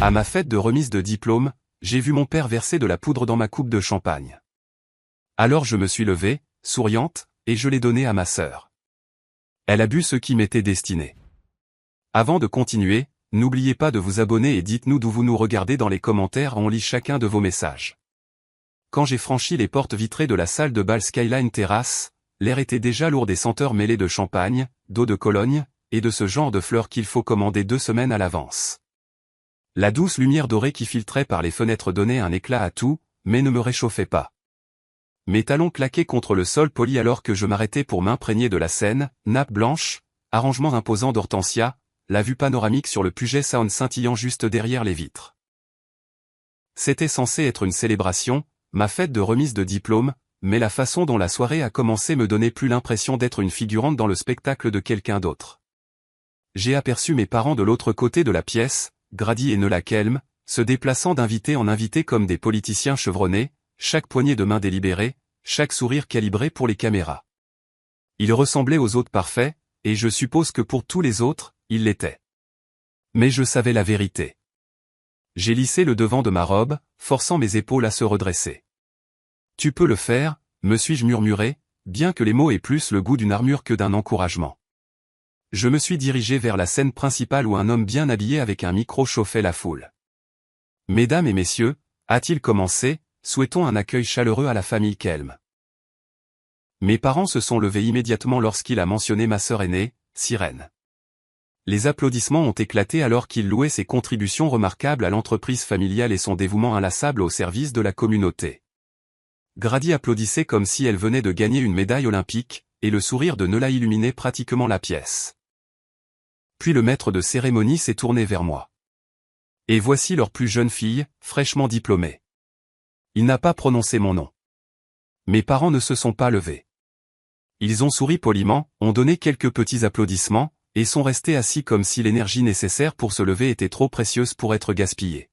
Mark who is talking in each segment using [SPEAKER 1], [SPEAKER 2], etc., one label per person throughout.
[SPEAKER 1] À ma fête de remise de diplôme, j'ai vu mon père verser de la poudre dans ma coupe de champagne. Alors je me suis levée, souriante, et je l'ai donnée à ma sœur. Elle a bu ce qui m'était destiné. Avant de continuer, n'oubliez pas de vous abonner et dites-nous d'où vous nous regardez dans les commentaires, on lit chacun de vos messages. Quand j'ai franchi les portes vitrées de la salle de bal Skyline Terrace, l'air était déjà lourd des senteurs mêlées de champagne, d'eau de Cologne, et de ce genre de fleurs qu'il faut commander 2 semaines à l'avance. La douce lumière dorée qui filtrait par les fenêtres donnait un éclat à tout, mais ne me réchauffait pas. Mes talons claquaient contre le sol poli alors que je m'arrêtais pour m'imprégner de la scène, nappe blanche, arrangement imposant d'hortensia, la vue panoramique sur le Puget Sound scintillant juste derrière les vitres. C'était censé être une célébration, ma fête de remise de diplôme, mais la façon dont la soirée a commencé me donnait plus l'impression d'être une figurante dans le spectacle de quelqu'un d'autre. J'ai aperçu mes parents de l'autre côté de la pièce, Grady et Nola Kelm, se déplaçant d'invité en invité comme des politiciens chevronnés, chaque poignée de main délibérée, chaque sourire calibré pour les caméras. Ils ressemblaient aux autres parfaits, et je suppose que pour tous les autres, ils l'étaient. Mais je savais la vérité. J'ai lissé le devant de ma robe, forçant mes épaules à se redresser. « Tu peux le faire », me suis-je murmuré, bien que les mots aient plus le goût d'une armure que d'un encouragement. Je me suis dirigé vers la scène principale où un homme bien habillé avec un micro chauffait la foule. « Mesdames et messieurs », a-t-il commencé, souhaitons un accueil chaleureux à la famille Kelm. Mes parents se sont levés immédiatement lorsqu'il a mentionné ma sœur aînée, Sirène. Les applaudissements ont éclaté alors qu'il louait ses contributions remarquables à l'entreprise familiale et son dévouement inlassable au service de la communauté. Grady applaudissait comme si elle venait de gagner une médaille olympique, et le sourire de Nola illuminait pratiquement la pièce. Puis le maître de cérémonie s'est tourné vers moi. Et voici leur plus jeune fille, fraîchement diplômée. Il n'a pas prononcé mon nom. Mes parents ne se sont pas levés. Ils ont souri poliment, ont donné quelques petits applaudissements, et sont restés assis comme si l'énergie nécessaire pour se lever était trop précieuse pour être gaspillée.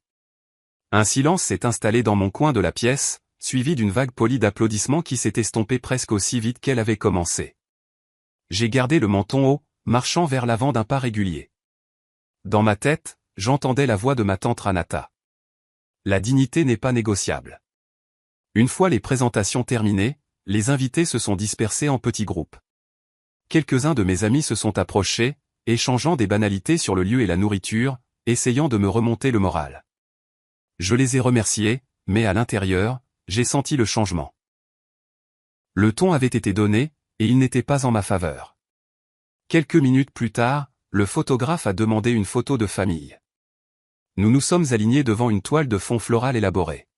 [SPEAKER 1] Un silence s'est installé dans mon coin de la pièce, suivi d'une vague polie d'applaudissements qui s'est estompée presque aussi vite qu'elle avait commencé. J'ai gardé le menton haut, marchant vers l'avant d'un pas régulier. Dans ma tête, j'entendais la voix de ma tante Ranata. La dignité n'est pas négociable. Une fois les présentations terminées, les invités se sont dispersés en petits groupes. Quelques-uns de mes amis se sont approchés, échangeant des banalités sur le lieu et la nourriture, essayant de me remonter le moral. Je les ai remerciés, mais à l'intérieur, j'ai senti le changement. Le ton avait été donné, et il n'était pas en ma faveur. Quelques minutes plus tard, le photographe a demandé une photo de famille. Nous nous sommes alignés devant une toile de fond floral élaborée.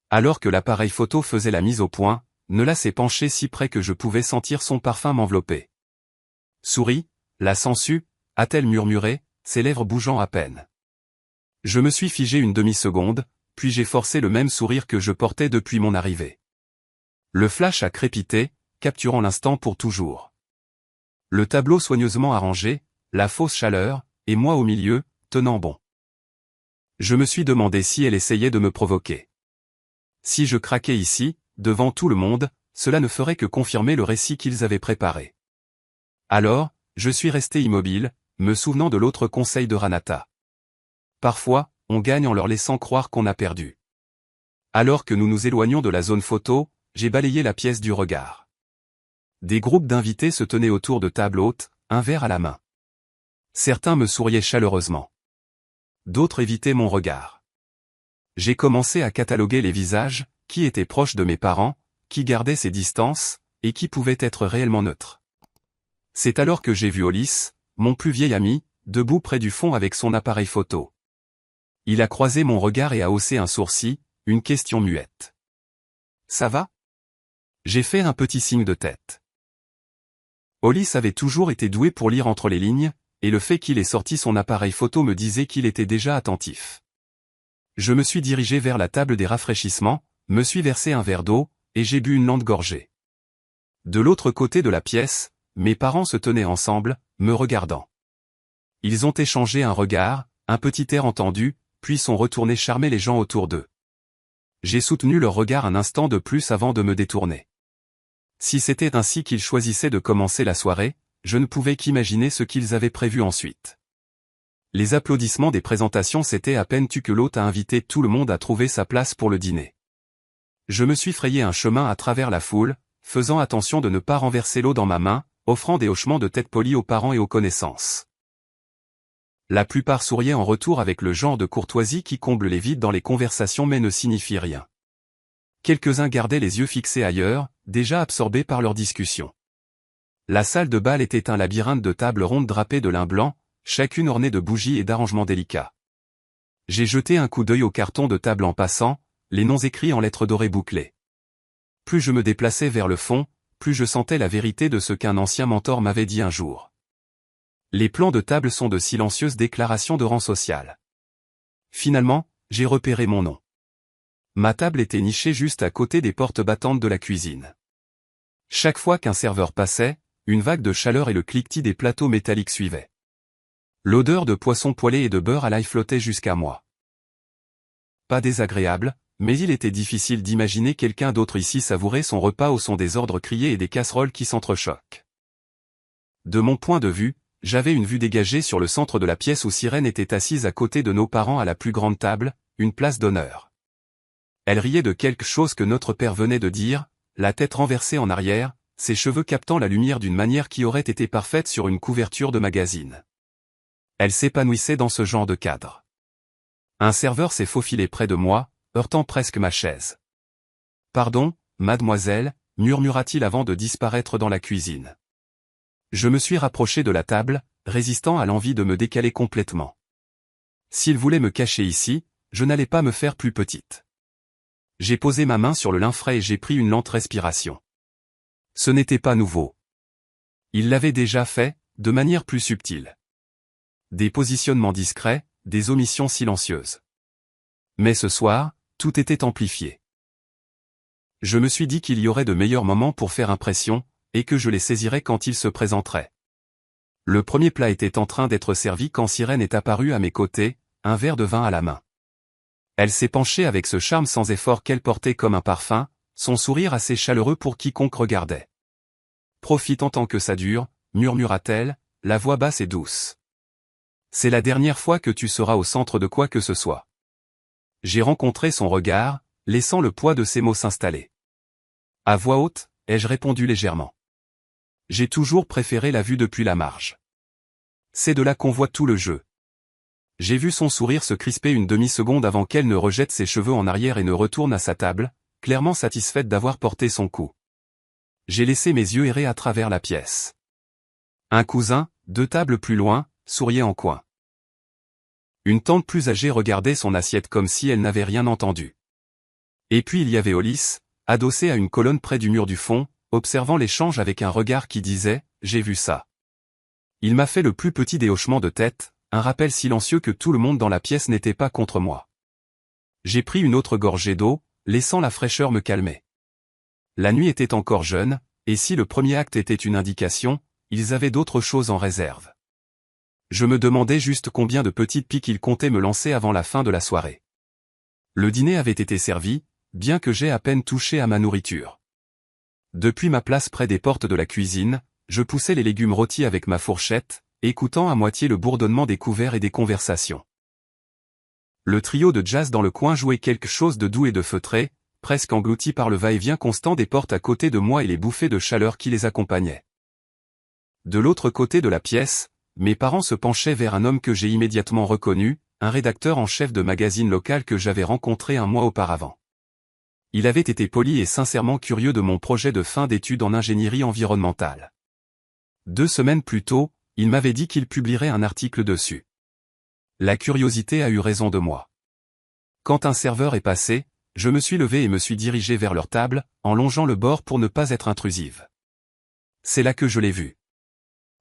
[SPEAKER 1] Alors que l'appareil photo faisait la mise au point, Nola s'est penchée si près que je pouvais sentir son parfum m'envelopper. « Souris, la sangsue » a-t-elle murmuré, ses lèvres bougeant à peine. Je me suis figé une demi-seconde, puis j'ai forcé le même sourire que je portais depuis mon arrivée. Le flash a crépité, capturant l'instant pour toujours. Le tableau soigneusement arrangé, la fausse chaleur, et moi au milieu, tenant bon. Je me suis demandé si elle essayait de me provoquer. Si je craquais ici, devant tout le monde, cela ne ferait que confirmer le récit qu'ils avaient préparé. Alors, je suis resté immobile, me souvenant de l'autre conseil de Ranata. Parfois, on gagne en leur laissant croire qu'on a perdu. Alors que nous nous éloignions de la zone photo, j'ai balayé la pièce du regard. Des groupes d'invités se tenaient autour de tables hautes, un verre à la main. Certains me souriaient chaleureusement. D'autres évitaient mon regard. J'ai commencé à cataloguer les visages, qui étaient proches de mes parents, qui gardaient ses distances, et qui pouvaient être réellement neutres. C'est alors que j'ai vu Ulysse, mon plus vieil ami, debout près du fond avec son appareil photo. Il a croisé mon regard et a haussé un sourcil, une question muette. « Ça va ?» J'ai fait un petit signe de tête. Ulysse avait toujours été doué pour lire entre les lignes, et le fait qu'il ait sorti son appareil photo me disait qu'il était déjà attentif. Je me suis dirigé vers la table des rafraîchissements, me suis versé un verre d'eau, et j'ai bu une lente gorgée. De l'autre côté de la pièce, mes parents se tenaient ensemble, me regardant. Ils ont échangé un regard, un petit air entendu, puis sont retournés charmer les gens autour d'eux. J'ai soutenu leur regard un instant de plus avant de me détourner. Si c'était ainsi qu'ils choisissaient de commencer la soirée, je ne pouvais qu'imaginer ce qu'ils avaient prévu ensuite. Les applaudissements des présentations s'étaient à peine tus que l'hôte a invité tout le monde à trouver sa place pour le dîner. Je me suis frayé un chemin à travers la foule, faisant attention de ne pas renverser l'eau dans ma main, offrant des hochements de tête polis aux parents et aux connaissances. La plupart souriaient en retour avec le genre de courtoisie qui comble les vides dans les conversations mais ne signifie rien. Quelques-uns gardaient les yeux fixés ailleurs, déjà absorbés par leurs discussions. La salle de bal était un labyrinthe de tables rondes drapées de lin blanc, chacune ornée de bougies et d'arrangements délicats. J'ai jeté un coup d'œil au carton de table en passant, les noms écrits en lettres dorées bouclées. Plus je me déplaçais vers le fond, plus je sentais la vérité de ce qu'un ancien mentor m'avait dit un jour. Les plans de table sont de silencieuses déclarations de rang social. Finalement, j'ai repéré mon nom. Ma table était nichée juste à côté des portes battantes de la cuisine. Chaque fois qu'un serveur passait, une vague de chaleur et le cliquetis des plateaux métalliques suivaient. L'odeur de poisson poêlé et de beurre à l'ail flottait jusqu'à moi. Pas désagréable, mais il était difficile d'imaginer quelqu'un d'autre ici savourer son repas au son des ordres criés et des casseroles qui s'entrechoquent. De mon point de vue, j'avais une vue dégagée sur le centre de la pièce où Sirène était assise à côté de nos parents à la plus grande table, une place d'honneur. Elle riait de quelque chose que notre père venait de dire, la tête renversée en arrière, ses cheveux captant la lumière d'une manière qui aurait été parfaite sur une couverture de magazine. Elle s'épanouissait dans ce genre de cadre. Un serveur s'est faufilé près de moi, heurtant presque ma chaise. « Pardon, mademoiselle » murmura-t-il avant de disparaître dans la cuisine. Je me suis rapproché de la table, résistant à l'envie de me décaler complètement. S'il voulait me cacher ici, je n'allais pas me faire plus petite. J'ai posé ma main sur le lin frais et j'ai pris une lente respiration. Ce n'était pas nouveau. Il l'avait déjà fait, de manière plus subtile. Des positionnements discrets, des omissions silencieuses. Mais ce soir, tout était amplifié. Je me suis dit qu'il y aurait de meilleurs moments pour faire impression, et que je les saisirais quand ils se présenteraient. Le premier plat était en train d'être servi quand Sirène est apparue à mes côtés, un verre de vin à la main. Elle s'est penchée avec ce charme sans effort qu'elle portait comme un parfum, son sourire assez chaleureux pour quiconque regardait. « Profite en tant que ça dure » murmura-t-elle, la voix basse et douce. « C'est la dernière fois que tu seras au centre de quoi que ce soit. » J'ai rencontré son regard, laissant le poids de ses mots s'installer. À voix haute, ai-je répondu légèrement. J'ai toujours préféré la vue depuis la marge. C'est de là qu'on voit tout le jeu. J'ai vu son sourire se crisper une demi-seconde avant qu'elle ne rejette ses cheveux en arrière et ne retourne à sa table, clairement satisfaite d'avoir porté son coup. J'ai laissé mes yeux errer à travers la pièce. Un cousin, 2 tables plus loin, souriait en coin. Une tante plus âgée regardait son assiette comme si elle n'avait rien entendu. Et puis il y avait Ulysse, adossé à une colonne près du mur du fond, observant l'échange avec un regard qui disait « J'ai vu ça ». Il m'a fait le plus petit des hochements de tête, un rappel silencieux que tout le monde dans la pièce n'était pas contre moi. J'ai pris une autre gorgée d'eau, laissant la fraîcheur me calmer. La nuit était encore jeune, et si le premier acte était une indication, ils avaient d'autres choses en réserve. Je me demandais juste combien de petites piques ils comptaient me lancer avant la fin de la soirée. Le dîner avait été servi, bien que j'aie à peine touché à ma nourriture. Depuis ma place près des portes de la cuisine, je poussais les légumes rôtis avec ma fourchette, écoutant à moitié le bourdonnement des couverts et des conversations. Le trio de jazz dans le coin jouait quelque chose de doux et de feutré, presque englouti par le va-et-vient constant des portes à côté de moi et les bouffées de chaleur qui les accompagnaient. De l'autre côté de la pièce, mes parents se penchaient vers un homme que j'ai immédiatement reconnu, un rédacteur en chef de magazine local que j'avais rencontré un mois auparavant. Il avait été poli et sincèrement curieux de mon projet de fin d'études en ingénierie environnementale. 2 semaines plus tôt, il m'avait dit qu'il publierait un article dessus. La curiosité a eu raison de moi. Quand un serveur est passé, je me suis levé et me suis dirigé vers leur table, en longeant le bord pour ne pas être intrusive. C'est là que je l'ai vu.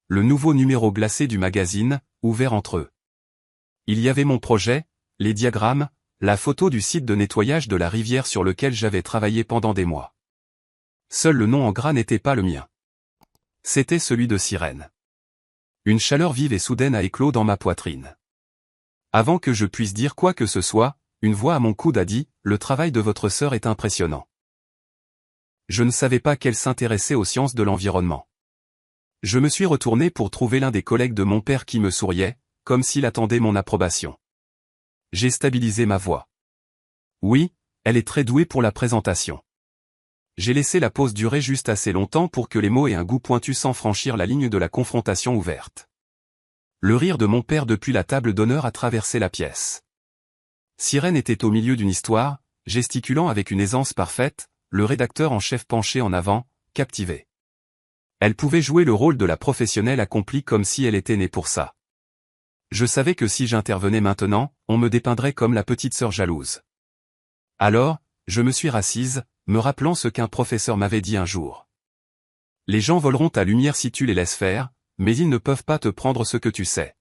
[SPEAKER 1] Le nouveau numéro glacé du magazine, ouvert entre eux. Il y avait mon projet, les diagrammes, la photo du site de nettoyage de la rivière sur lequel j'avais travaillé pendant des mois. Seul le nom en gras n'était pas le mien. C'était celui de Sirène. Une chaleur vive et soudaine a éclos dans ma poitrine. Avant que je puisse dire quoi que ce soit, une voix à mon coude a dit « Le travail de votre sœur est impressionnant ». Je ne savais pas qu'elle s'intéressait aux sciences de l'environnement. Je me suis retourné pour trouver l'un des collègues de mon père qui me souriait, comme s'il attendait mon approbation. J'ai stabilisé ma voix. Oui, elle est très douée pour la présentation. J'ai laissé la pause durer juste assez longtemps pour que les mots aient un goût pointu sans franchir la ligne de la confrontation ouverte. Le rire de mon père depuis la table d'honneur a traversé la pièce. Sirène était au milieu d'une histoire, gesticulant avec une aisance parfaite, le rédacteur en chef penché en avant, captivé. Elle pouvait jouer le rôle de la professionnelle accomplie comme si elle était née pour ça. Je savais que si j'intervenais maintenant, on me dépeindrait comme la petite sœur jalouse. Alors, je me suis rassise, me rappelant ce qu'un professeur m'avait dit un jour. Les gens voleront ta lumière si tu les laisses faire, mais ils ne peuvent pas te prendre ce que tu sais.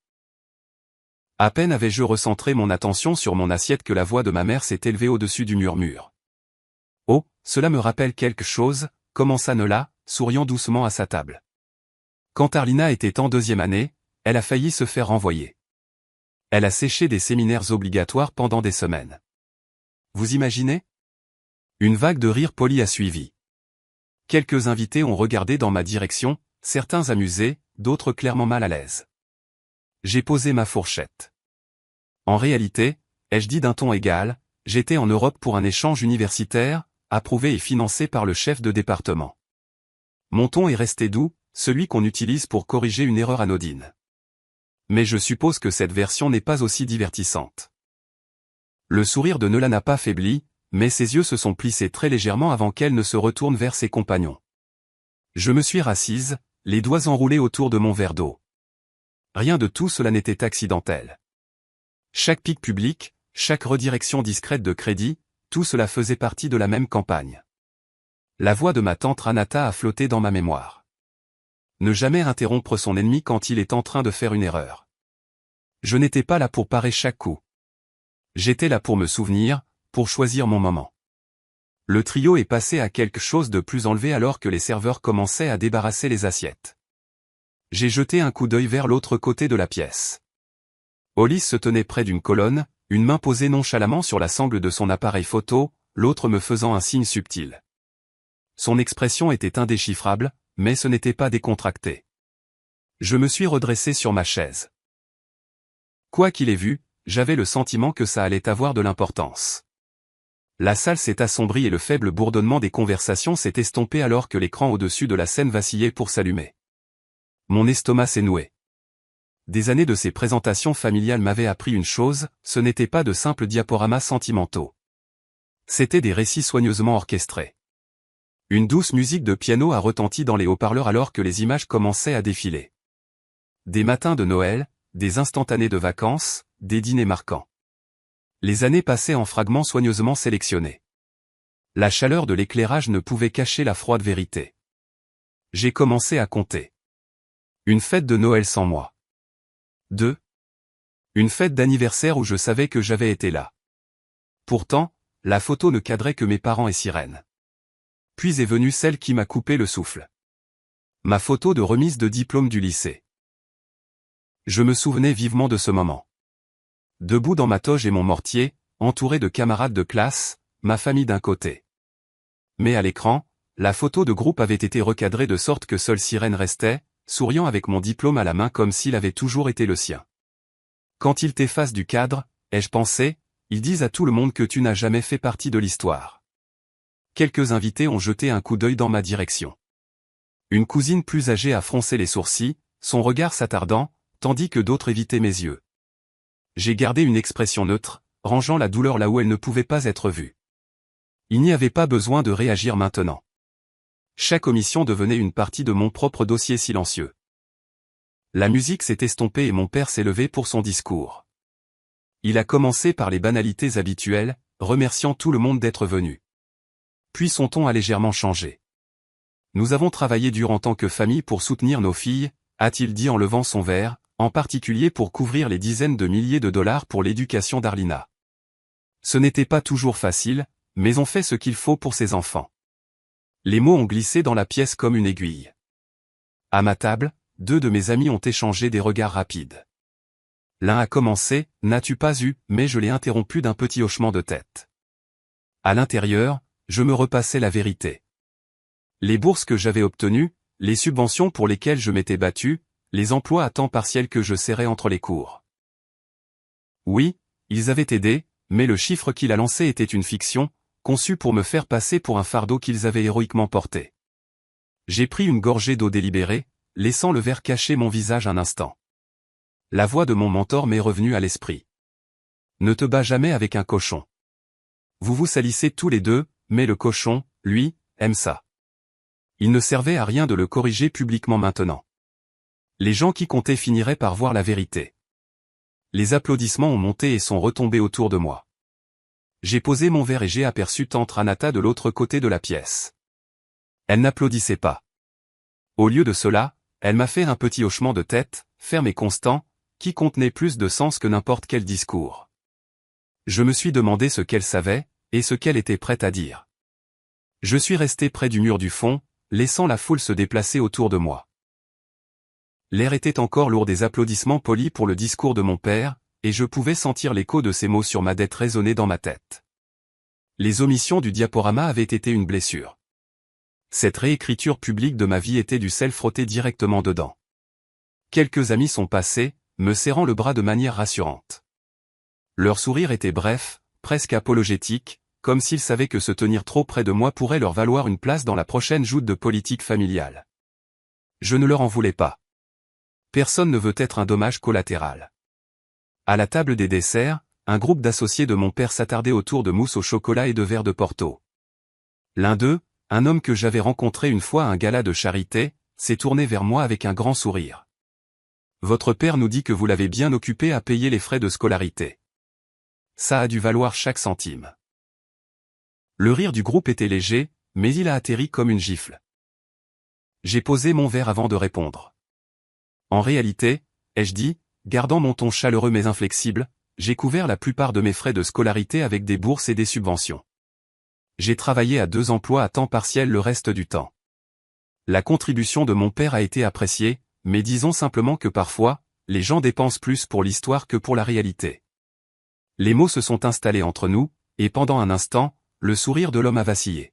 [SPEAKER 1] À peine avais-je recentré mon attention sur mon assiette que la voix de ma mère s'est élevée au-dessus du murmure. Oh, cela me rappelle quelque chose, commença Nola, souriant doucement à sa table. Quand Arlina était en 2e année, elle a failli se faire renvoyer. Elle a séché des séminaires obligatoires pendant des semaines. Vous imaginez? Une vague de rire poli a suivi. Quelques invités ont regardé dans ma direction, certains amusés, d'autres clairement mal à l'aise. J'ai posé ma fourchette. En réalité, ai-je dit d'un ton égal, j'étais en Europe pour un échange universitaire, approuvé et financé par le chef de département. Mon ton est resté doux, celui qu'on utilise pour corriger une erreur anodine. Mais je suppose que cette version n'est pas aussi divertissante. Le sourire de Nola n'a pas faibli, mais ses yeux se sont plissés très légèrement avant qu'elle ne se retourne vers ses compagnons. Je me suis rassise, les doigts enroulés autour de mon verre d'eau. Rien de tout cela n'était accidentel. Chaque pic public, chaque redirection discrète de crédit, tout cela faisait partie de la même campagne. La voix de ma tante Ranata a flotté dans ma mémoire. Ne jamais interrompre son ennemi quand il est en train de faire une erreur. Je n'étais pas là pour parer chaque coup. J'étais là pour me souvenir, pour choisir mon moment. Le trio est passé à quelque chose de plus enlevé alors que les serveurs commençaient à débarrasser les assiettes. J'ai jeté un coup d'œil vers l'autre côté de la pièce. Hollis se tenait près d'une colonne, une main posée nonchalamment sur la sangle de son appareil photo, l'autre me faisant un signe subtil. Son expression était indéchiffrable, mais ce n'était pas décontracté. Je me suis redressé sur ma chaise. Quoi qu'il ait vu, j'avais le sentiment que ça allait avoir de l'importance. La salle s'est assombrie et le faible bourdonnement des conversations s'est estompé alors que l'écran au-dessus de la scène vacillait pour s'allumer. Mon estomac s'est noué. Des années de ces présentations familiales m'avaient appris une chose, ce n'était pas de simples diaporamas sentimentaux. C'étaient des récits soigneusement orchestrés. Une douce musique de piano a retenti dans les haut-parleurs alors que les images commençaient à défiler. Des matins de Noël, des instantanés de vacances, des dîners marquants. Les années passaient en fragments soigneusement sélectionnés. La chaleur de l'éclairage ne pouvait cacher la froide vérité. J'ai commencé à compter. Une fête de Noël sans moi. 2. Une fête d'anniversaire où je savais que j'avais été là. Pourtant, la photo ne cadrait que mes parents et Sirène. Puis est venue celle qui m'a coupé le souffle. Ma photo de remise de diplôme du lycée. Je me souvenais vivement de ce moment. Debout dans ma toge et mon mortier, entouré de camarades de classe, ma famille d'un côté. Mais à l'écran, la photo de groupe avait été recadrée de sorte que seule Sirène restait, souriant avec mon diplôme à la main comme s'il avait toujours été le sien. Quand ils t'effacent du cadre, ai-je pensé, ils disent à tout le monde que tu n'as jamais fait partie de l'histoire. Quelques invités ont jeté un coup d'œil dans ma direction. Une cousine plus âgée a froncé les sourcils, son regard s'attardant, tandis que d'autres évitaient mes yeux. J'ai gardé une expression neutre, rangeant la douleur là où elle ne pouvait pas être vue. Il n'y avait pas besoin de réagir maintenant. Chaque omission devenait une partie de mon propre dossier silencieux. La musique s'est estompée et mon père s'est levé pour son discours. Il a commencé par les banalités habituelles, remerciant tout le monde d'être venu. Puis son ton a légèrement changé. Nous avons travaillé dur en tant que famille pour soutenir nos filles, a-t-il dit en levant son verre, en particulier pour couvrir les dizaines de milliers de dollars pour l'éducation d'Arlina. Ce n'était pas toujours facile, mais on fait ce qu'il faut pour ses enfants. Les mots ont glissé dans la pièce comme une aiguille. À ma table, 2 de mes amis ont échangé des regards rapides. L'un a commencé, « N'as-tu pas eu ?» mais je l'ai interrompu d'un petit hochement de tête. À l'intérieur, je me repassais la vérité. Les bourses que j'avais obtenues, les subventions pour lesquelles je m'étais battu, les emplois à temps partiel que je serrais entre les cours. Oui, ils avaient aidé, mais le chiffre qu'il a lancé était une fiction, conçue pour me faire passer pour un fardeau qu'ils avaient héroïquement porté. J'ai pris une gorgée d'eau délibérée, laissant le verre cacher mon visage un instant. La voix de mon mentor m'est revenue à l'esprit. Ne te bats jamais avec un cochon. Vous vous salissez tous les deux, mais le cochon, lui, aime ça. Il ne servait à rien de le corriger publiquement maintenant. Les gens qui comptaient finiraient par voir la vérité. Les applaudissements ont monté et sont retombés autour de moi. J'ai posé mon verre et j'ai aperçu tante Ranata de l'autre côté de la pièce. Elle n'applaudissait pas. Au lieu de cela, elle m'a fait un petit hochement de tête, ferme et constant, qui contenait plus de sens que n'importe quel discours. Je me suis demandé ce qu'elle savait, et ce qu'elle était prête à dire. Je suis resté près du mur du fond, laissant la foule se déplacer autour de moi. L'air était encore lourd des applaudissements polis pour le discours de mon père, et je pouvais sentir l'écho de ses mots sur ma dette résonner dans ma tête. Les omissions du diaporama avaient été une blessure. Cette réécriture publique de ma vie était du sel frotté directement dedans. Quelques amis sont passés, me serrant le bras de manière rassurante. Leur sourire était bref, presque apologétique, comme s'ils savaient que se tenir trop près de moi pourrait leur valoir une place dans la prochaine joute de politique familiale. Je ne leur en voulais pas. Personne ne veut être un dommage collatéral. À la table des desserts, un groupe d'associés de mon père s'attardait autour de mousse au chocolat et de verres de Porto. L'un d'eux, un homme que j'avais rencontré une fois à un gala de charité, s'est tourné vers moi avec un grand sourire. « Votre père nous dit que vous l'avez bien occupé à payer les frais de scolarité. Ça a dû valoir chaque centime. » Le rire du groupe était léger, mais il a atterri comme une gifle. J'ai posé mon verre avant de répondre. En réalité, ai-je dit, gardant mon ton chaleureux mais inflexible, j'ai couvert la plupart de mes frais de scolarité avec des bourses et des subventions. J'ai travaillé à 2 emplois à temps partiel le reste du temps. La contribution de mon père a été appréciée, mais disons simplement que parfois, les gens dépensent plus pour l'histoire que pour la réalité. Les mots se sont installés entre nous, et pendant un instant, le sourire de l'homme a vacillé.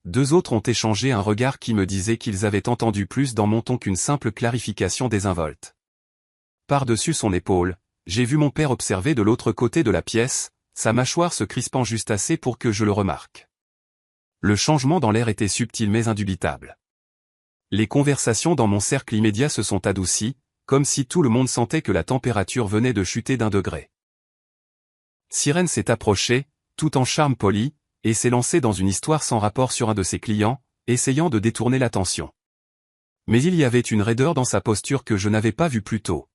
[SPEAKER 1] 2 autres ont échangé un regard qui me disait qu'ils avaient entendu plus dans mon ton qu'une simple clarification désinvolte. Par-dessus son épaule, j'ai vu mon père observer de l'autre côté de la pièce, sa mâchoire se crispant juste assez pour que je le remarque. Le changement dans l'air était subtil mais indubitable. Les conversations dans mon cercle immédiat se sont adoucies, comme si tout le monde sentait que la température venait de chuter d'1 degré. Sirène s'est approchée, tout en charme poli, et s'est lancée dans une histoire sans rapport sur un de ses clients, essayant de détourner l'attention. Mais il y avait une raideur dans sa posture que je n'avais pas vue plus tôt.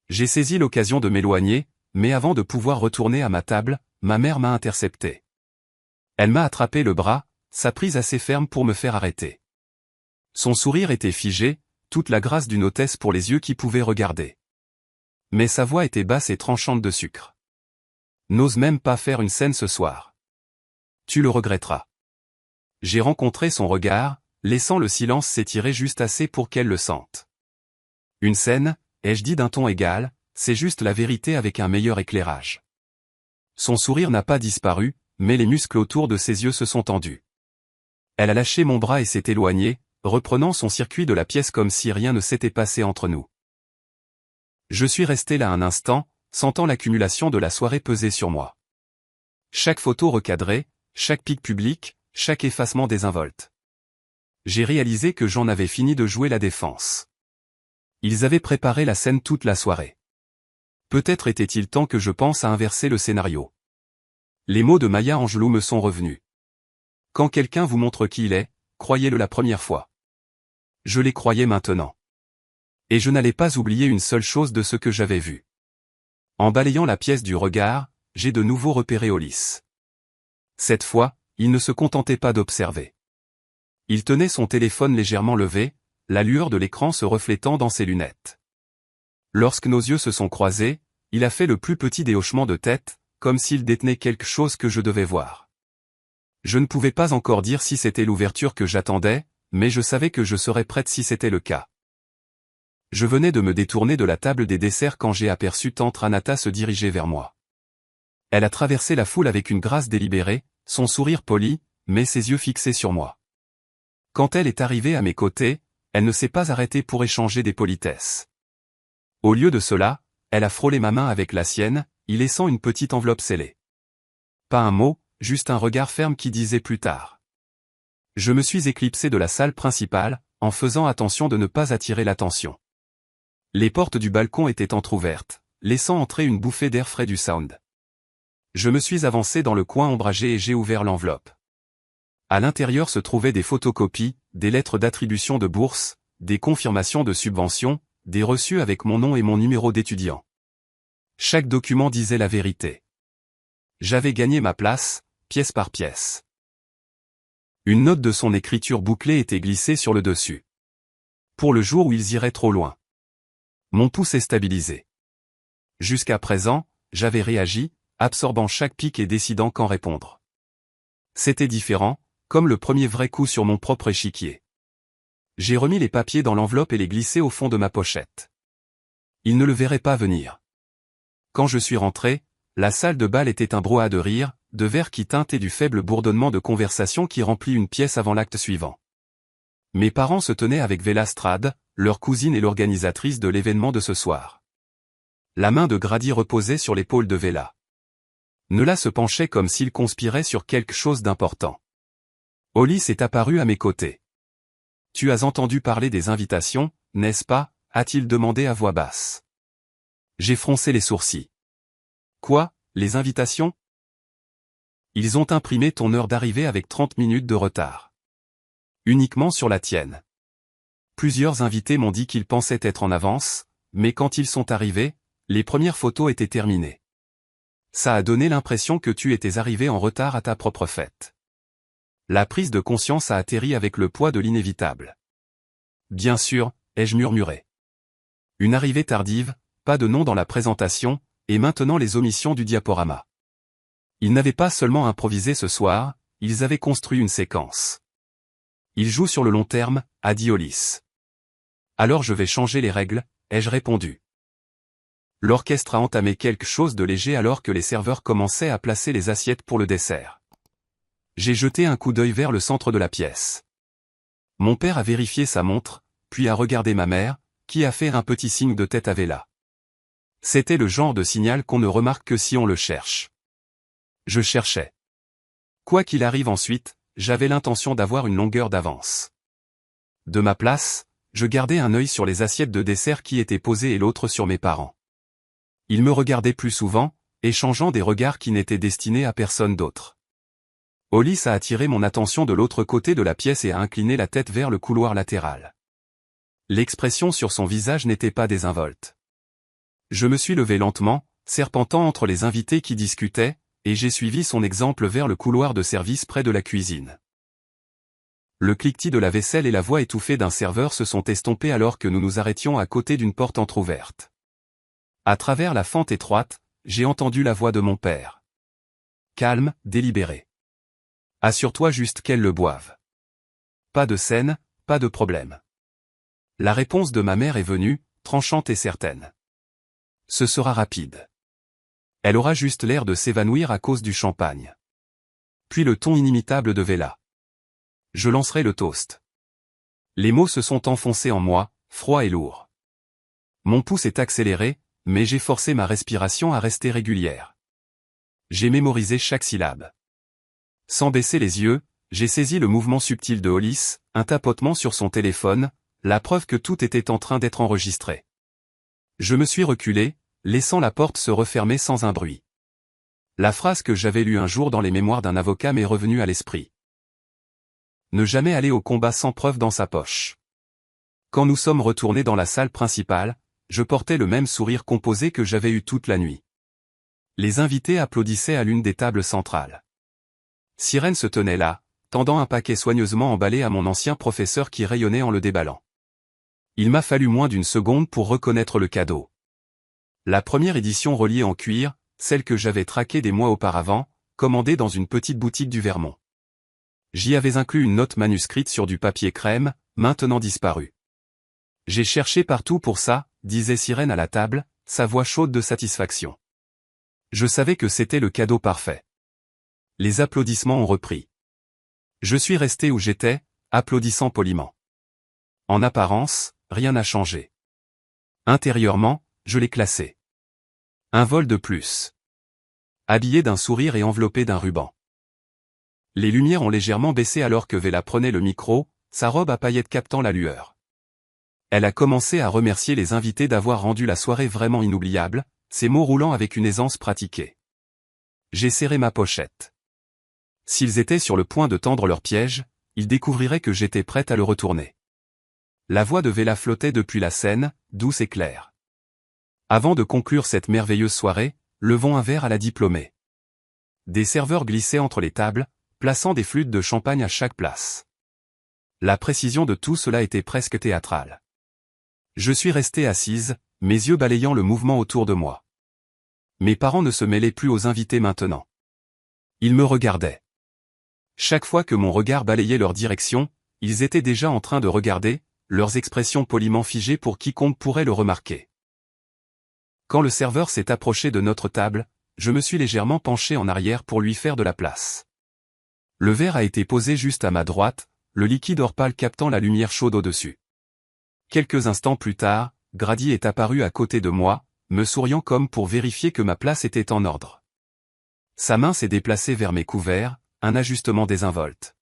[SPEAKER 1] J'ai saisi l'occasion de m'éloigner, mais avant de pouvoir retourner à ma table, ma mère m'a intercepté. Elle m'a attrapé le bras, sa prise assez ferme pour me faire arrêter. Son sourire était figé, toute la grâce d'une hôtesse pour les yeux qui pouvaient regarder. Mais sa voix était basse et tranchante de sucre. N'ose même pas faire une scène ce soir. Tu le regretteras. J'ai rencontré son regard, laissant le silence s'étirer juste assez pour qu'elle le sente. Une scène, ai-je dit d'un ton égal, c'est juste la vérité avec un meilleur éclairage. Son sourire n'a pas disparu, mais les muscles autour de ses yeux se sont tendus. Elle a lâché mon bras et s'est éloignée, reprenant son circuit de la pièce comme si rien ne s'était passé entre nous. Je suis resté là un instant, sentant l'accumulation de la soirée peser sur moi. Chaque photo recadrée, chaque pic public, chaque effacement désinvolte. J'ai réalisé que j'en avais fini de jouer la défense. Ils avaient préparé la scène toute la soirée. Peut-être était-il temps que je pense à inverser le scénario. Les mots de Maya Angelou me sont revenus. Quand quelqu'un vous montre qui il est, croyez-le la première fois. Je les croyais maintenant. Et je n'allais pas oublier une seule chose de ce que j'avais vu. En balayant la pièce du regard, j'ai de nouveau repéré Ulysse. Cette fois, il ne se contentait pas d'observer. Il tenait son téléphone légèrement levé, la lueur de l'écran se reflétant dans ses lunettes. Lorsque nos yeux se sont croisés, il a fait le plus petit des hochements de tête, comme s'il détenait quelque chose que je devais voir. Je ne pouvais pas encore dire si c'était l'ouverture que j'attendais, mais je savais que je serais prête si c'était le cas. Je venais de me détourner de la table des desserts quand j'ai aperçu tante Ranata se diriger vers moi. Elle a traversé la foule avec une grâce délibérée, son sourire poli, mais ses yeux fixés sur moi. Quand elle est arrivée à mes côtés, elle ne s'est pas arrêtée pour échanger des politesses. Au lieu de cela, elle a frôlé ma main avec la sienne, y laissant une petite enveloppe scellée. Pas un mot, juste un regard ferme qui disait plus tard. Je me suis éclipsé de la salle principale, en faisant attention de ne pas attirer l'attention. Les portes du balcon étaient entr'ouvertes, laissant entrer une bouffée d'air frais du sound. Je me suis avancé dans le coin ombragé et j'ai ouvert l'enveloppe. À l'intérieur se trouvaient des photocopies, des lettres d'attribution de bourse, des confirmations de subventions, des reçus avec mon nom et mon numéro d'étudiant. Chaque document disait la vérité. J'avais gagné ma place, pièce par pièce. Une note de son écriture bouclée était glissée sur le dessus. Pour le jour où ils iraient trop loin. Mon pouls s'est stabilisé. Jusqu'à présent, j'avais réagi, absorbant chaque pic et décidant qu'en répondre. C'était différent, comme le premier vrai coup sur mon propre échiquier. J'ai remis les papiers dans l'enveloppe et les glissés au fond de ma pochette. Ils ne le verraient pas venir. Quand je suis rentré, la salle de bal était un brouhaha de rire, de verres qui teintent et du faible bourdonnement de conversation qui remplit une pièce avant l'acte suivant. Mes parents se tenaient avec Vélastrade, leur cousine et l'organisatrice de l'événement de ce soir. La main de Grady reposait sur l'épaule de Véla. Nela se penchait comme s'il conspirait sur quelque chose d'important. Hollis est apparu à mes côtés. « Tu as entendu parler des invitations, n'est-ce pas » a-t-il demandé à voix basse. J'ai froncé les sourcils. « Quoi, les invitations ?» Ils ont imprimé ton heure d'arrivée avec 30 minutes de retard. Uniquement sur la tienne. Plusieurs invités m'ont dit qu'ils pensaient être en avance, mais quand ils sont arrivés, les premières photos étaient terminées. Ça a donné l'impression que tu étais arrivé en retard à ta propre fête. La prise de conscience a atterri avec le poids de l'inévitable. Bien sûr, ai-je murmuré. Une arrivée tardive, pas de nom dans la présentation, et maintenant les omissions du diaporama. Ils n'avaient pas seulement improvisé ce soir, ils avaient construit une séquence. Ils jouent sur le long terme, a dit Hollis. Alors je vais changer les règles, ai-je répondu. L'orchestre a entamé quelque chose de léger alors que les serveurs commençaient à placer les assiettes pour le dessert. J'ai jeté un coup d'œil vers le centre de la pièce. Mon père a vérifié sa montre, puis a regardé ma mère, qui a fait un petit signe de tête à Véla. C'était le genre de signal qu'on ne remarque que si on le cherche. Je cherchais. Quoi qu'il arrive ensuite, j'avais l'intention d'avoir une longueur d'avance. De ma place, je gardais un œil sur les assiettes de dessert qui étaient posées et l'autre sur mes parents. Ils me regardaient plus souvent, échangeant des regards qui n'étaient destinés à personne d'autre. Hollis a attiré mon attention de l'autre côté de la pièce et a incliné la tête vers le couloir latéral. L'expression sur son visage n'était pas désinvolte. Je me suis levé lentement, serpentant entre les invités qui discutaient, et j'ai suivi son exemple vers le couloir de service près de la cuisine. Le cliquetis de la vaisselle et la voix étouffée d'un serveur se sont estompés alors que nous nous arrêtions à côté d'une porte entr'ouverte. À travers la fente étroite, j'ai entendu la voix de mon père. Calme, délibéré. Assure-toi juste qu'elle le boive. Pas de scène, pas de problème. La réponse de ma mère est venue, tranchante et certaine. Ce sera rapide. Elle aura juste l'air de s'évanouir à cause du champagne. Puis le ton inimitable de Véla. Je lancerai le toast. Les mots se sont enfoncés en moi, froids et lourds. Mon pouls s'est accéléré, mais j'ai forcé ma respiration à rester régulière. J'ai mémorisé chaque syllabe. Sans baisser les yeux, j'ai saisi le mouvement subtil de Hollis, un tapotement sur son téléphone, la preuve que tout était en train d'être enregistré. Je me suis reculé, laissant la porte se refermer sans un bruit. La phrase que j'avais lue un jour dans les mémoires d'un avocat m'est revenue à l'esprit. Ne jamais aller au combat sans preuve dans sa poche. Quand nous sommes retournés dans la salle principale, je portais le même sourire composé que j'avais eu toute la nuit. Les invités applaudissaient à l'une des tables centrales. Sirène se tenait là, tendant un paquet soigneusement emballé à mon ancien professeur qui rayonnait en le déballant. Il m'a fallu moins d'une seconde pour reconnaître le cadeau. La première édition reliée en cuir, celle que j'avais traquée des mois auparavant, commandée dans une petite boutique du Vermont. J'y avais inclus une note manuscrite sur du papier crème, maintenant disparue. J'ai cherché partout pour ça, disait Sirène à la table, sa voix chaude de satisfaction. Je savais que c'était le cadeau parfait. Les applaudissements ont repris. Je suis resté où j'étais, applaudissant poliment. En apparence, rien n'a changé. Intérieurement, je l'ai classé. Un vol de plus. Habillé d'un sourire et enveloppé d'un ruban. Les lumières ont légèrement baissé alors que Vela prenait le micro, sa robe à paillettes captant la lueur. Elle a commencé à remercier les invités d'avoir rendu la soirée vraiment inoubliable, ses mots roulant avec une aisance pratiquée. J'ai serré ma pochette. S'ils étaient sur le point de tendre leur piège, ils découvriraient que j'étais prête à le retourner. La voix de Vela flottait depuis la scène, douce et claire. Avant de conclure cette merveilleuse soirée, levons un verre à la diplômée. Des serveurs glissaient entre les tables, plaçant des flûtes de champagne à chaque place. La précision de tout cela était presque théâtrale. Je suis restée assise, mes yeux balayant le mouvement autour de moi. Mes parents ne se mêlaient plus aux invités maintenant. Ils me regardaient. Chaque fois que mon regard balayait leur direction, ils étaient déjà en train de regarder, leurs expressions poliment figées pour quiconque pourrait le remarquer. Quand le serveur s'est approché de notre table, je me suis légèrement penché en arrière pour lui faire de la place. Le verre a été posé juste à ma droite, le liquide or pâle captant la lumière chaude au-dessus. Quelques instants plus tard, Grady est apparu à côté de moi, me souriant comme pour vérifier que ma place était en ordre. Sa main s'est déplacée vers mes couverts, un ajustement désinvolte.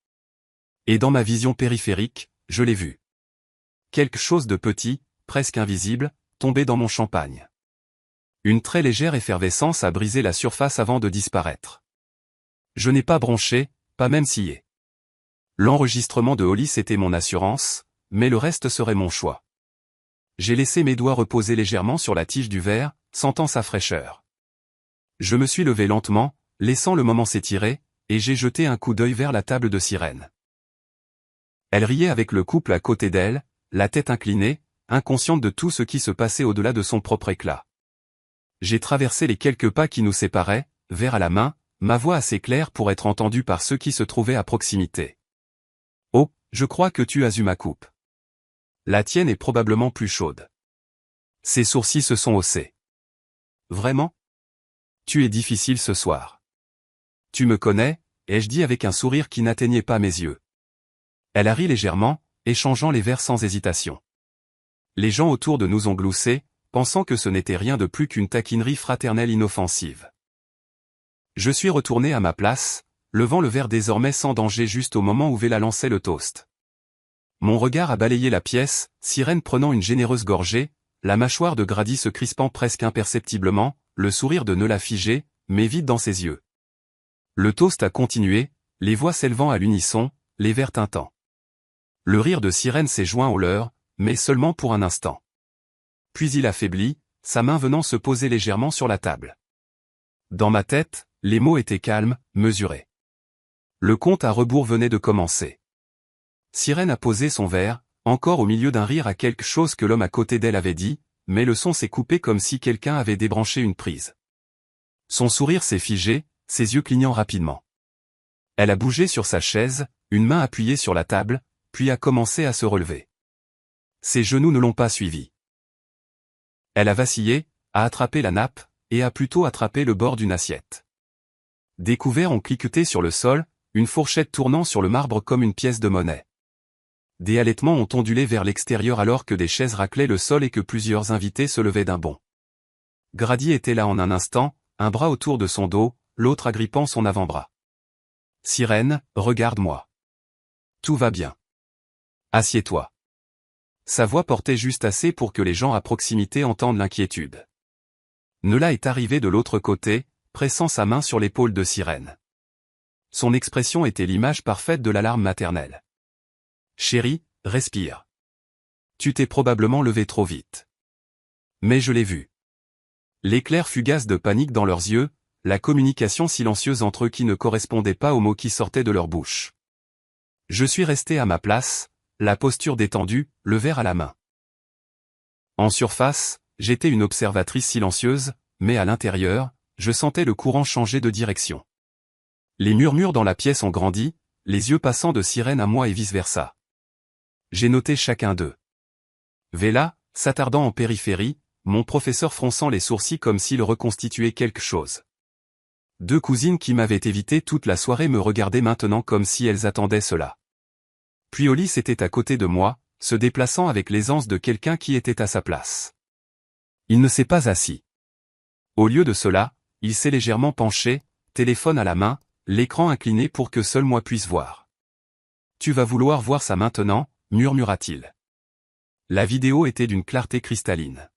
[SPEAKER 1] Et dans ma vision périphérique, je l'ai vu. Quelque chose de petit, presque invisible, tombait dans mon champagne. Une très légère effervescence a brisé la surface avant de disparaître. Je n'ai pas bronché, pas même scié. L'enregistrement de Hollis était mon assurance, mais le reste serait mon choix. J'ai laissé mes doigts reposer légèrement sur la tige du verre, sentant sa fraîcheur. Je me suis levé lentement, laissant le moment s'étirer, et j'ai jeté un coup d'œil vers la table de Sirène. Elle riait avec le couple à côté d'elle, la tête inclinée, inconsciente de tout ce qui se passait au-delà de son propre éclat. J'ai traversé les quelques pas qui nous séparaient, verre à la main, ma voix assez claire pour être entendue par ceux qui se trouvaient à proximité. « Oh, je crois que tu as eu ma coupe. La tienne est probablement plus chaude. » Ses sourcils se sont haussés. « Vraiment ? Tu es difficile ce soir. Tu me connais, ai-je dit avec un sourire qui n'atteignait pas mes yeux. Elle a ri légèrement, échangeant les verres sans hésitation. Les gens autour de nous ont gloussé, pensant que ce n'était rien de plus qu'une taquinerie fraternelle inoffensive. Je suis retourné à ma place, levant le verre désormais sans danger juste au moment où Vela lançait le toast. Mon regard a balayé la pièce, Sirène prenant une généreuse gorgée, la mâchoire de Grady se crispant presque imperceptiblement, le sourire de Nola figé, mais vide dans ses yeux. Le toast a continué, les voix s'élevant à l'unisson, les verres tintants. Le rire de Sirène s'est joint au leur, mais seulement pour un instant. Puis il affaiblit, sa main venant se poser légèrement sur la table. Dans ma tête, les mots étaient calmes, mesurés. Le compte à rebours venait de commencer. Sirène a posé son verre, encore au milieu d'un rire à quelque chose que l'homme à côté d'elle avait dit, mais le son s'est coupé comme si quelqu'un avait débranché une prise. Son sourire s'est figé, ses yeux clignant rapidement. Elle a bougé sur sa chaise, une main appuyée sur la table, puis a commencé à se relever. Ses genoux ne l'ont pas suivi. Elle a vacillé, a attrapé la nappe, et a plutôt attrapé le bord d'une assiette. Des couverts ont cliqueté sur le sol, une fourchette tournant sur le marbre comme une pièce de monnaie. Des halètements ont ondulé vers l'extérieur alors que des chaises raclaient le sol et que plusieurs invités se levaient d'un bond. Grady était là en un instant, un bras autour de son dos, l'autre agrippant son avant-bras. « Sirène, regarde-moi. Tout va bien. Assieds-toi. » Sa voix portait juste assez pour que les gens à proximité entendent l'inquiétude. Nola est arrivée de l'autre côté, pressant sa main sur l'épaule de Sirène. Son expression était l'image parfaite de l'alarme maternelle. « Chérie, respire. Tu t'es probablement levé trop vite. » Mais je l'ai vu. L'éclair fugace de panique dans leurs yeux, la communication silencieuse entre eux qui ne correspondait pas aux mots qui sortaient de leur bouche. Je suis resté à ma place, la posture détendue, le verre à la main. En surface, j'étais une observatrice silencieuse, mais à l'intérieur, je sentais le courant changer de direction. Les murmures dans la pièce ont grandi, les yeux passant de Sirène à moi et vice-versa. J'ai noté chacun d'eux. Vela, s'attardant en périphérie, mon professeur fronçant les sourcils comme s'il reconstituait quelque chose. Deux cousines qui m'avaient évité toute la soirée me regardaient maintenant comme si elles attendaient cela. Puis Hollis était à côté de moi, se déplaçant avec l'aisance de quelqu'un qui était à sa place. Il ne s'est pas assis. Au lieu de cela, il s'est légèrement penché, téléphone à la main, l'écran incliné pour que seul moi puisse voir. « Tu vas vouloir voir ça maintenant » murmura-t-il. La vidéo était d'une clarté cristalline.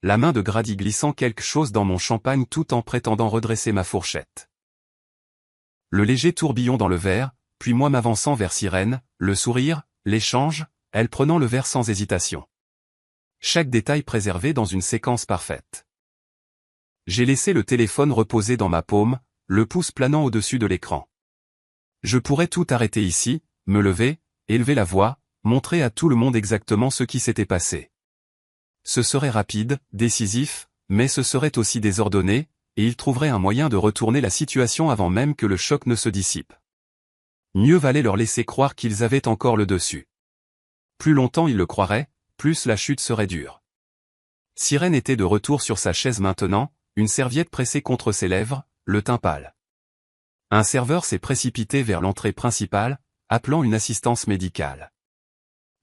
[SPEAKER 1] La main de Grady glissant quelque chose dans mon champagne tout en prétendant redresser ma fourchette. Le léger tourbillon dans le verre, puis moi m'avançant vers Sirène, le sourire, l'échange, elle prenant le verre sans hésitation. Chaque détail préservé dans une séquence parfaite. J'ai laissé le téléphone reposer dans ma paume, le pouce planant au-dessus de l'écran. Je pourrais tout arrêter ici, me lever, élever la voix, montrer à tout le monde exactement ce qui s'était passé. Ce serait rapide, décisif, mais ce serait aussi désordonné, et il trouverait un moyen de retourner la situation avant même que le choc ne se dissipe. Mieux valait leur laisser croire qu'ils avaient encore le dessus. Plus longtemps ils le croiraient, plus la chute serait dure. Sirène était de retour sur sa chaise maintenant, une serviette pressée contre ses lèvres, le teint pâle. Un serveur s'est précipité vers l'entrée principale, appelant une assistance médicale.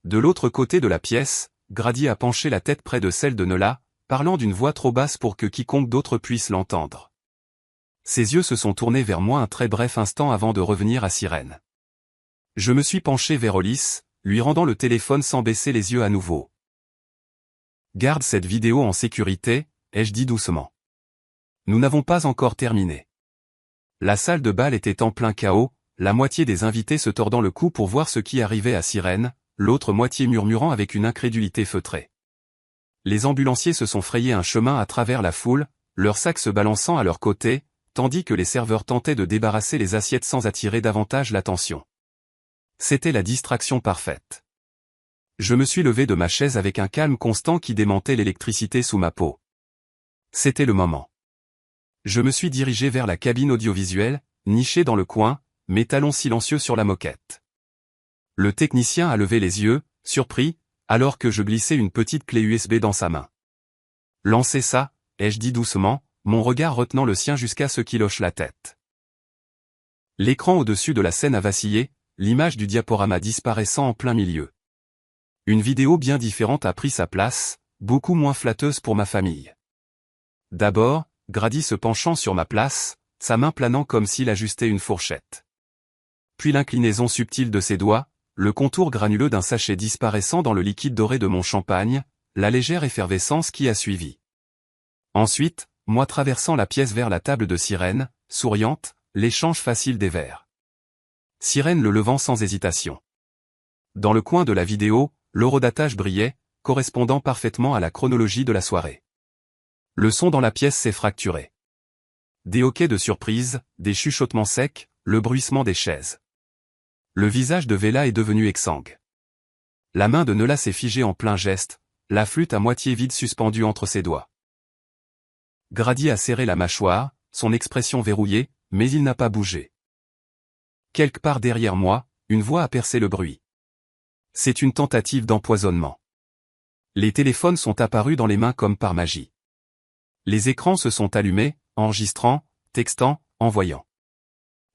[SPEAKER 1] De l'autre côté de la pièce, Grady a penché la tête près de celle de Nola, parlant d'une voix trop basse pour que quiconque d'autre puisse l'entendre. Ses yeux se sont tournés vers moi un très bref instant avant de revenir à Sirène. Je me suis penché vers Hollis, lui rendant le téléphone sans baisser les yeux à nouveau. « Garde cette vidéo en sécurité », ai-je dit doucement. Nous n'avons pas encore terminé. La salle de bal était en plein chaos, la moitié des invités se tordant le cou pour voir ce qui arrivait à Sirène, l'autre moitié murmurant avec une incrédulité feutrée. Les ambulanciers se sont frayés un chemin à travers la foule, leurs sacs se balançant à leur côté, tandis que les serveurs tentaient de débarrasser les assiettes sans attirer davantage l'attention. C'était la distraction parfaite. Je me suis levé de ma chaise avec un calme constant qui démentait l'électricité sous ma peau. C'était le moment. Je me suis dirigé vers la cabine audiovisuelle, nichée dans le coin, mes talons silencieux sur la moquette. Le technicien a levé les yeux, surpris, alors que je glissais une petite clé USB dans sa main. « Lancez ça », ai-je dit doucement, mon regard retenant le sien jusqu'à ce qu'il hoche la tête. L'écran au-dessus de la scène a vacillé, l'image du diaporama disparaissant en plein milieu. Une vidéo bien différente a pris sa place, beaucoup moins flatteuse pour ma famille. D'abord, Grady se penchant sur ma place, sa main planant comme s'il ajustait une fourchette. Puis l'inclinaison subtile de ses doigts, le contour granuleux d'un sachet disparaissant dans le liquide doré de mon champagne, la légère effervescence qui a suivi. Ensuite, moi traversant la pièce vers la table de Sirène, souriante, l'échange facile des verres. Sirène le levant sans hésitation. Dans le coin de la vidéo, l'horodatage brillait, correspondant parfaitement à la chronologie de la soirée. Le son dans la pièce s'est fracturé. Des hoquets de surprise, des chuchotements secs, le bruissement des chaises. Le visage de Vela est devenu exsangue. La main de Nola s'est figée en plein geste, la flûte à moitié vide suspendue entre ses doigts. Grady a serré la mâchoire, son expression verrouillée, mais il n'a pas bougé. Quelque part derrière moi, une voix a percé le bruit. C'est une tentative d'empoisonnement. Les téléphones sont apparus dans les mains comme par magie. Les écrans se sont allumés, enregistrant, textant, envoyant.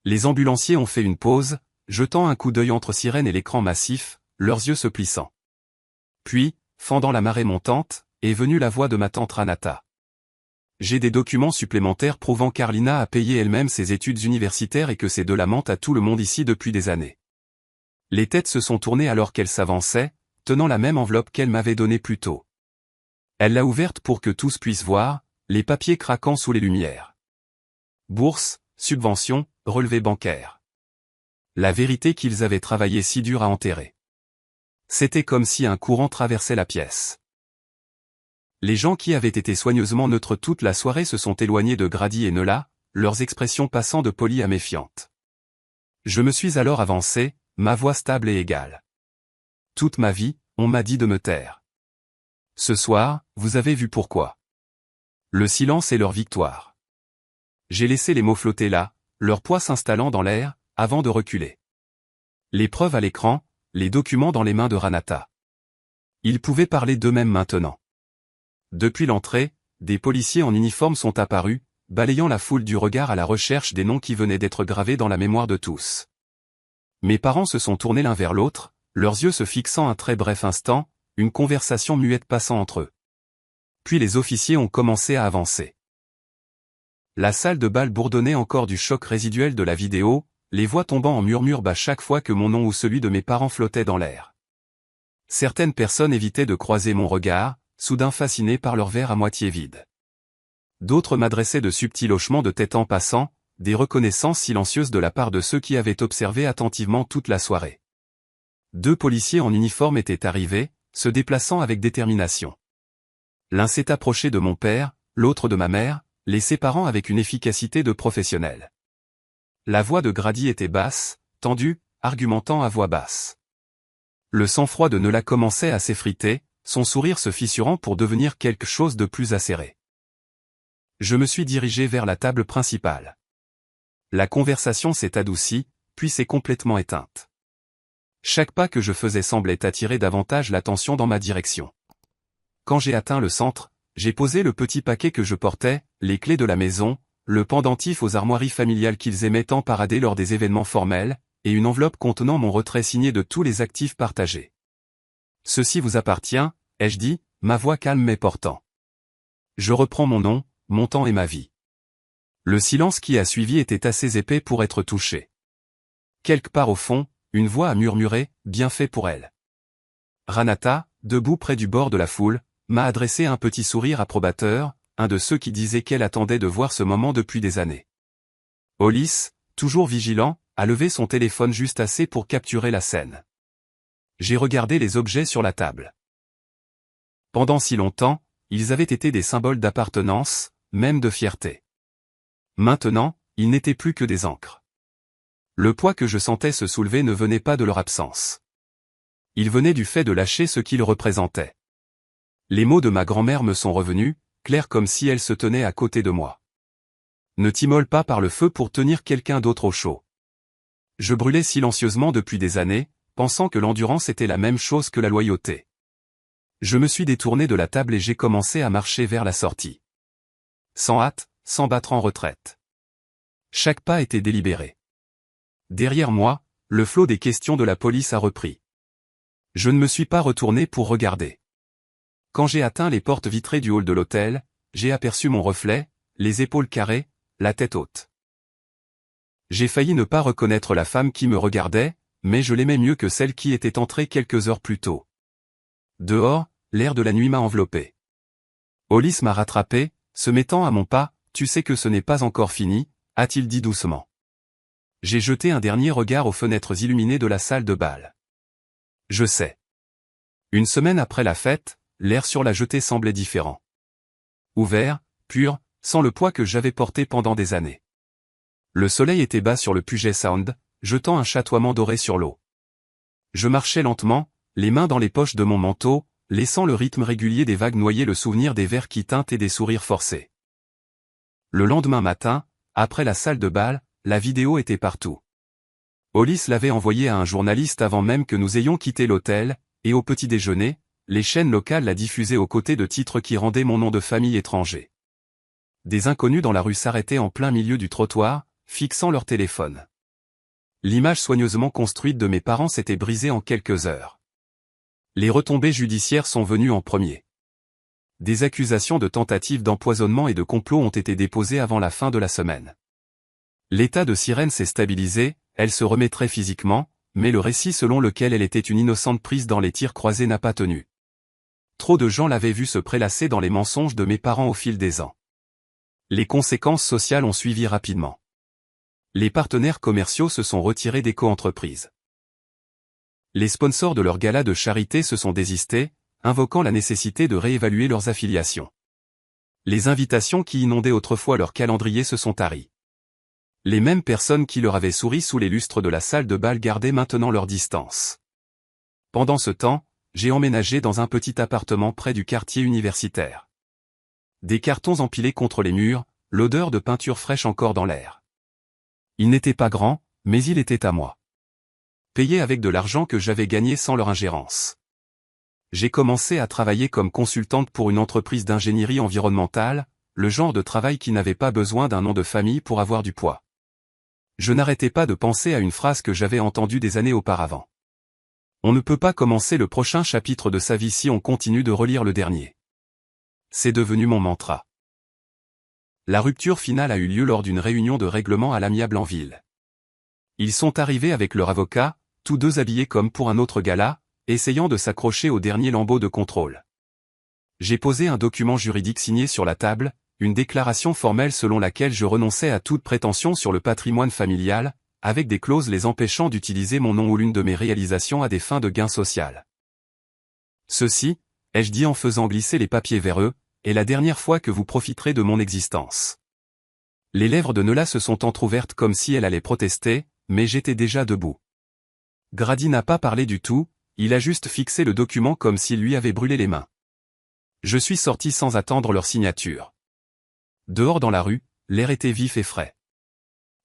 [SPEAKER 1] Les ambulanciers ont fait une pause, jetant un coup d'œil entre Sirène et l'écran massif, leurs yeux se plissant. Puis, fendant la marée montante, est venue la voix de ma tante Ranata. J'ai des documents supplémentaires prouvant qu'Arlina a payé elle-même ses études universitaires et que ces deux-là mentent à tout le monde ici depuis des années. Les têtes se sont tournées alors qu'elle s'avançait, tenant la même enveloppe qu'elle m'avait donnée plus tôt. Elle l'a ouverte pour que tous puissent voir, les papiers craquant sous les lumières. Bourse, subvention, relevé bancaire. La vérité qu'ils avaient travaillé si dur à enterrer. C'était comme si un courant traversait la pièce. Les gens qui avaient été soigneusement neutres toute la soirée se sont éloignés de Grady et Nola, leurs expressions passant de polies à méfiantes. Je me suis alors avancé, ma voix stable et égale. Toute ma vie, on m'a dit de me taire. Ce soir, vous avez vu pourquoi. Le silence est leur victoire. J'ai laissé les mots flotter là, leur poids s'installant dans l'air, avant de reculer. Les preuves à l'écran, les documents dans les mains de Ranata. Ils pouvaient parler d'eux-mêmes maintenant. Depuis l'entrée, des policiers en uniforme sont apparus, balayant la foule du regard à la recherche des noms qui venaient d'être gravés dans la mémoire de tous. Mes parents se sont tournés l'un vers l'autre, leurs yeux se fixant un très bref instant, une conversation muette passant entre eux. Puis les officiers ont commencé à avancer. La salle de bal bourdonnait encore du choc résiduel de la vidéo, les voix tombant en murmures bas chaque fois que mon nom ou celui de mes parents flottait dans l'air. Certaines personnes évitaient de croiser mon regard, soudain fascinées par leur verre à moitié vide. D'autres m'adressaient de subtils hochements de tête en passant, des reconnaissances silencieuses de la part de ceux qui avaient observé attentivement toute la soirée. 2 policiers en uniforme étaient arrivés, se déplaçant avec détermination. L'un s'est approché de mon père, l'autre de ma mère, les séparant avec une efficacité de professionnel. La voix de Grady était basse, tendue, argumentant à voix basse. Le sang-froid de Nola commençait à s'effriter, son sourire se fissurant pour devenir quelque chose de plus acéré. Je me suis dirigé vers la table principale. La conversation s'est adoucie, puis s'est complètement éteinte. Chaque pas que je faisais semblait attirer davantage l'attention dans ma direction. Quand j'ai atteint le centre, j'ai posé le petit paquet que je portais, les clés de la maison, le pendentif aux armoiries familiales qu'ils aimaient tant parader lors des événements formels, et une enveloppe contenant mon retrait signé de tous les actifs partagés. « Ceci vous appartient », ai-je dit, ma voix calme mais portant. Je reprends mon nom, mon temps et ma vie. Le silence qui a suivi était assez épais pour être touché. Quelque part au fond, une voix a murmuré, bien fait pour elle. Ranata, debout près du bord de la foule, m'a adressé un petit sourire approbateur, un de ceux qui disaient qu'elle attendait de voir ce moment depuis des années. Hollis, toujours vigilant, a levé son téléphone juste assez pour capturer la scène. J'ai regardé les objets sur la table. Pendant si longtemps, ils avaient été des symboles d'appartenance, même de fierté. Maintenant, ils n'étaient plus que des encres. Le poids que je sentais se soulever ne venait pas de leur absence. Il venait du fait de lâcher ce qu'ils représentaient. Les mots de ma grand-mère me sont revenus, clairs comme si elle se tenait à côté de moi. Ne t'immole pas par le feu pour tenir quelqu'un d'autre au chaud. Je brûlais silencieusement depuis des années, pensant que l'endurance était la même chose que la loyauté. Je me suis détourné de la table et j'ai commencé à marcher vers la sortie. Sans hâte, sans battre en retraite. Chaque pas était délibéré. Derrière moi, le flot des questions de la police a repris. Je ne me suis pas retourné pour regarder. Quand j'ai atteint les portes vitrées du hall de l'hôtel, j'ai aperçu mon reflet, les épaules carrées, la tête haute. J'ai failli ne pas reconnaître la femme qui me regardait, mais je l'aimais mieux que celle qui était entrée quelques heures plus tôt. Dehors, l'air de la nuit m'a enveloppé. Hollis m'a rattrapé, se mettant à mon pas, « Tu sais que ce n'est pas encore fini », a-t-il dit doucement. J'ai jeté un dernier regard aux fenêtres illuminées de la salle de bal. Je sais. Une semaine après la fête, l'air sur la jetée semblait différent. Ouvert, pur, sans le poids que j'avais porté pendant des années. Le soleil était bas sur le Puget Sound, jetant un chatoiement doré sur l'eau. Je marchais lentement, les mains dans les poches de mon manteau, laissant le rythme régulier des vagues noyer le souvenir des verres qui teintent et des sourires forcés. Le lendemain matin, après la salle de bal, la vidéo était partout. Hollis l'avait envoyée à un journaliste avant même que nous ayons quitté l'hôtel, et au petit déjeuner, les chaînes locales la diffusaient aux côtés de titres qui rendaient mon nom de famille étranger. Des inconnus dans la rue s'arrêtaient en plein milieu du trottoir, fixant leur téléphone. L'image soigneusement construite de mes parents s'était brisée en quelques heures. Les retombées judiciaires sont venues en premier. Des accusations de tentatives d'empoisonnement et de complot ont été déposées avant la fin de la semaine. L'état de Sirène s'est stabilisé, elle se remettrait physiquement, mais le récit selon lequel elle était une innocente prise dans les tirs croisés n'a pas tenu. Trop de gens l'avaient vue se prélasser dans les mensonges de mes parents au fil des ans. Les conséquences sociales ont suivi rapidement. Les partenaires commerciaux se sont retirés des co-entreprises. Les sponsors de leur gala de charité se sont désistés, invoquant la nécessité de réévaluer leurs affiliations. Les invitations qui inondaient autrefois leur calendrier se sont taries. Les mêmes personnes qui leur avaient souri sous les lustres de la salle de bal gardaient maintenant leur distance. Pendant ce temps, j'ai emménagé dans un petit appartement près du quartier universitaire. Des cartons empilés contre les murs, l'odeur de peinture fraîche encore dans l'air. Il n'était pas grand, mais il était à moi. Payé avec de l'argent que j'avais gagné sans leur ingérence. J'ai commencé à travailler comme consultante pour une entreprise d'ingénierie environnementale, le genre de travail qui n'avait pas besoin d'un nom de famille pour avoir du poids. Je n'arrêtais pas de penser à une phrase que j'avais entendue des années auparavant. On ne peut pas commencer le prochain chapitre de sa vie si on continue de relire le dernier. C'est devenu mon mantra. La rupture finale a eu lieu lors d'une réunion de règlement à l'amiable en ville. Ils sont arrivés avec leur avocat, tous deux habillés comme pour un autre gala, essayant de s'accrocher au dernier lambeau de contrôle. J'ai posé un document juridique signé sur la table, une déclaration formelle selon laquelle je renonçais à toute prétention sur le patrimoine familial, avec des clauses les empêchant d'utiliser mon nom ou l'une de mes réalisations à des fins de gain social. Ceci, ai-je dit en faisant glisser les papiers vers eux, est la dernière fois que vous profiterez de mon existence. Les lèvres de Nola se sont entr'ouvertes comme si elle allait protester, mais j'étais déjà debout. Grady n'a pas parlé du tout, il a juste fixé le document comme s'il lui avait brûlé les mains. Je suis sorti sans attendre leur signature. Dehors dans la rue, l'air était vif et frais.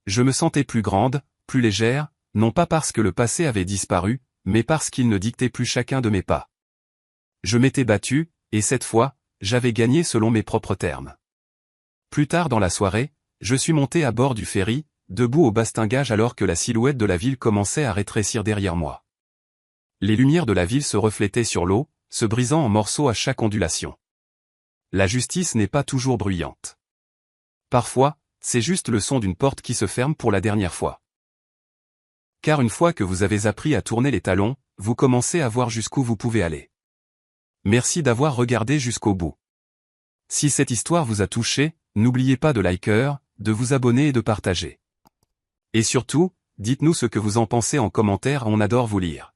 [SPEAKER 1] Je me sentais plus grande, plus légère, non pas parce que le passé avait disparu, mais parce qu'il ne dictait plus chacun de mes pas. Je m'étais battu, et cette fois, j'avais gagné selon mes propres termes. Plus tard dans la soirée, je suis monté à bord du ferry, debout au bastingage alors que la silhouette de la ville commençait à rétrécir derrière moi. Les lumières de la ville se reflétaient sur l'eau, se brisant en morceaux à chaque ondulation. La justice n'est pas toujours bruyante. Parfois, c'est juste le son d'une porte qui se ferme pour la dernière fois. Car une fois que vous avez appris à tourner les talons, vous commencez à voir jusqu'où vous pouvez aller. Merci d'avoir regardé jusqu'au bout. Si cette histoire vous a touché, n'oubliez pas de liker, de vous abonner et de partager. Et surtout, dites-nous ce que vous en pensez en commentaire, on adore vous lire.